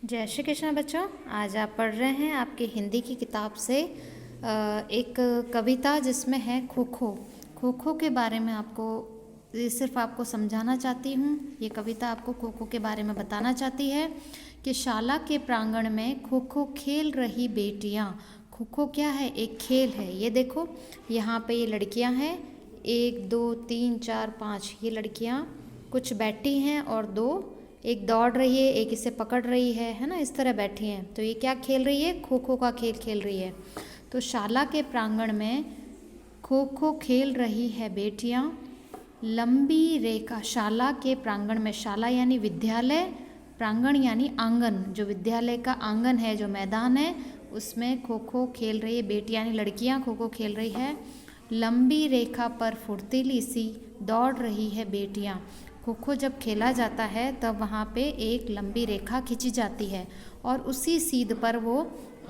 जय श्री कृष्ण बच्चों। आज आप पढ़ रहे हैं आपकी हिंदी की किताब से एक कविता जिसमें है खो खो। खो खो के बारे में आपको ये सिर्फ आपको समझाना चाहती हूँ। ये कविता आपको खो खो के बारे में बताना चाहती है कि शाला के प्रांगण में खो खो खेल रही बेटियाँ। खो खो क्या है? एक खेल है। ये देखो यहाँ पे ये लड़कियाँ हैं, 1 2 3 4 5 ये लड़कियाँ कुछ बैठी हैं और दो एक दौड़ रही है, एक इसे पकड़ रही है ना, इस तरह बैठी हैं। तो ये क्या खेल रही है? खो खो का खेल खेल रही है। तो शाला के प्रांगण में खो खो खेल रही है बेटियां, लंबी रेखा। शाला के प्रांगण में, शाला यानी विद्यालय, प्रांगण यानी आंगन, जो विद्यालय का आंगन है, जो मैदान है, उसमें खो खो खेल रही है बेटियां यानी लड़कियां खो खो खेल रही है। लंबी रेखा पर फुर्तीली सी दौड़ रही है बेटियां। खो खो जब खेला जाता है तब वहाँ पे एक लंबी रेखा खींची जाती है और उसी सीध पर वो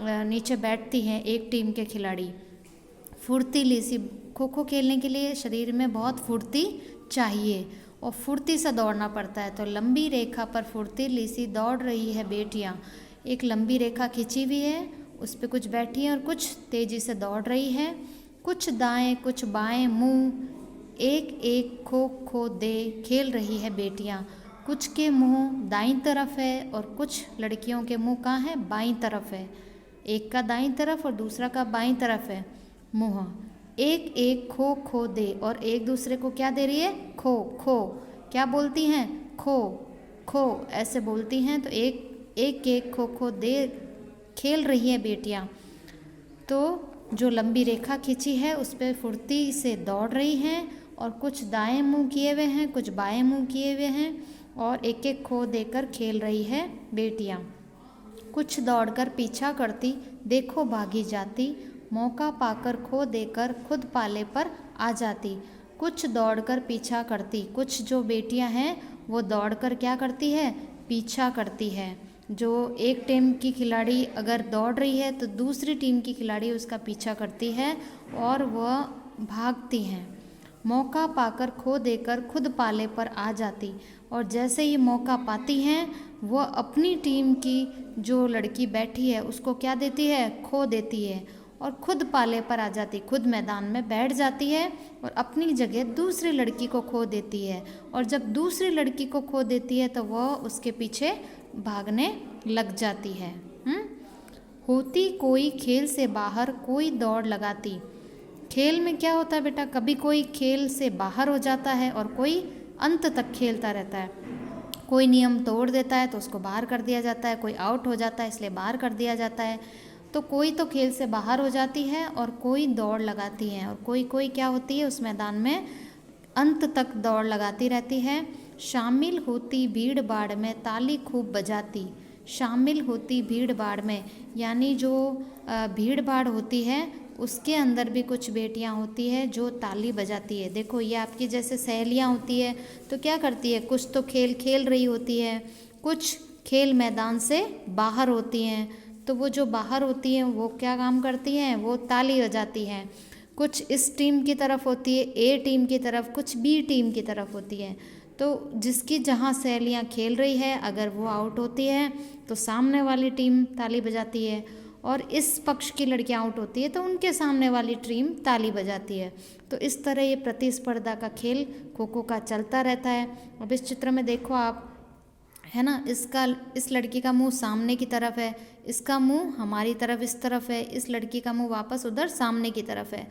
नीचे बैठती हैं एक टीम के खिलाड़ी। फुर्तीली सी, खो खो खेलने के लिए शरीर में बहुत फुर्ती चाहिए और फुर्ती से दौड़ना पड़ता है। तो लंबी रेखा पर फुर्तीली सी दौड़ रही है बेटियाँ। एक लंबी रेखा खींची हुई है, उस पर कुछ बैठी हैं और कुछ तेज़ी से दौड़ रही है। कुछ दाएं कुछ बाएं मुँह एक एक खो खो दे खेल रही है बेटियां। कुछ के मुंह दाईं तरफ है और कुछ लड़कियों के मुंह कहाँ है? बाईं तरफ है। एक का दाईं तरफ और दूसरा का बाईं तरफ है मुंह। एक एक खो खो दे और एक दूसरे को क्या दे रही है? खो खो। क्या बोलती हैं? खो खो ऐसे बोलती हैं। तो एक एक खो खो दे खेल रही है बेटियां। तो जो लंबी रेखा खींची है उस पर फुर्ती से दौड़ रही हैं और कुछ दाएं मुंह किए हुए हैं, कुछ बाएं मुंह किए हुए हैं और एक एक खो देकर खेल रही है बेटियां। कुछ दौड़कर पीछा करती, देखो भागी जाती, मौका पाकर खो देकर खुद पाले पर आ जाती। कुछ दौड़कर पीछा करती, कुछ जो बेटियां हैं वो दौड़कर क्या करती है? पीछा करती है। जो एक टीम की खिलाड़ी अगर दौड़ रही है तो दूसरी टीम की खिलाड़ी उसका पीछा करती है और वह भागती हैं। मौका पाकर खो देकर खुद पाले पर आ जाती, और जैसे ही मौका पाती हैं वह अपनी टीम की जो लड़की बैठी है उसको क्या देती है? खो देती है और खुद पाले पर आ जाती, खुद मैदान में बैठ जाती है और अपनी जगह दूसरी लड़की को खो देती है। और जब दूसरी लड़की को खो देती है तो वह उसके पीछे भागने लग जाती है। होती कोई खेल से बाहर, कोई दौड़ लगाती। खेल में क्या होता है बेटा? कभी कोई खेल से बाहर हो जाता है और कोई अंत तक खेलता रहता है। कोई नियम तोड़ देता है तो उसको बाहर कर दिया जाता है, कोई आउट हो जाता है इसलिए बाहर कर दिया जाता है। तो कोई तो खेल से बाहर हो जाती है और कोई दौड़ लगाती है और कोई कोई क्या होती है उस मैदान में अंत तक दौड़ लगाती रहती है। शामिल होती भीड़ भाड़ में, ताली खूब बजाती। शामिल होती भीड़ भाड़ में यानी जो भीड़ भाड़ होती है उसके अंदर भी कुछ बेटियां होती है जो ताली बजाती है। देखो ये आपकी जैसे सहेलियां होती है तो क्या करती है? कुछ तो खेल खेल रही होती है, कुछ खेल मैदान से बाहर होती हैं। तो वो जो बाहर होती हैं वो क्या काम करती हैं? वो ताली बजाती हैं। कुछ इस टीम की तरफ होती है, ए टीम की तरफ, कुछ बी टीम की तरफ होती है। तो जिसकी जहाँ सहेलियाँ खेल रही है अगर वो आउट होती है तो सामने वाली टीम ताली बजाती है, और इस पक्ष की लड़कियां आउट होती है तो उनके सामने वाली टीम ताली बजाती है। तो इस तरह ये प्रतिस्पर्धा का खेल खो खो का चलता रहता है। अब इस चित्र में देखो आप, है ना, इस लड़की का मुंह सामने की तरफ है, इसका मुंह हमारी तरफ इस तरफ है, इस लड़की का मुंह वापस उधर सामने की तरफ है।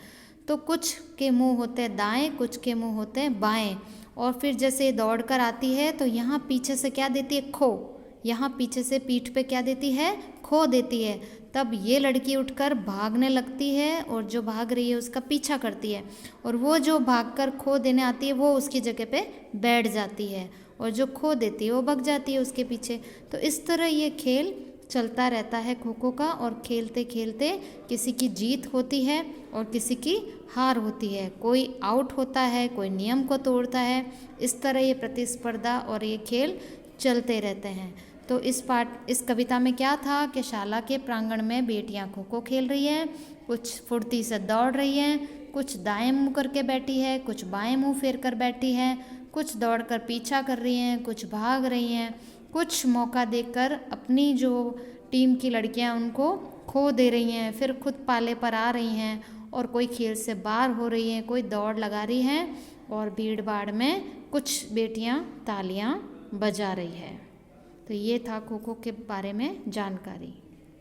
तो कुछ के मुंह होते हैं दाएं, कुछ के मुंह होते हैं बाएं। और फिर जैसे दौड़ कर आती है तो यहाँ पीछे से क्या देती है? खो। यहाँ पीछे से पीठ पे क्या देती है? खो देती है। तब ये लड़की उठकर भागने लगती है और जो भाग रही है उसका पीछा करती है, और वो जो भागकर खो देने आती है वो उसकी जगह पे बैठ जाती है और जो खो देती है वो भाग जाती है उसके पीछे। तो इस तरह ये खेल चलता रहता है खो खो का, और खेलते खेलते किसी की जीत होती है और किसी की हार होती है। कोई आउट होता है, कोई नियम को तोड़ता है। इस तरह ये प्रतिस्पर्धा और ये खेल चलते रहते हैं। तो इस कविता में क्या था कि शाला के प्रांगण में बेटियां खो खो खेल रही हैं, कुछ फुर्ती से दौड़ रही हैं, कुछ दाएं मुंह करके बैठी है, कुछ बाएं मुंह फेर कर बैठी है, कुछ दौड़कर पीछा कर रही हैं, कुछ भाग रही हैं, कुछ मौका देकर अपनी जो टीम की लड़कियां उनको खो दे रही हैं, फिर खुद पाले पर आ रही हैं और कोई खेल से बाहर हो रही हैं, कोई दौड़ लगा रही हैं और भीड़ भाड़ में कुछ बेटियां तालियां बजा रही है। तो ये था खो खो के बारे में जानकारी।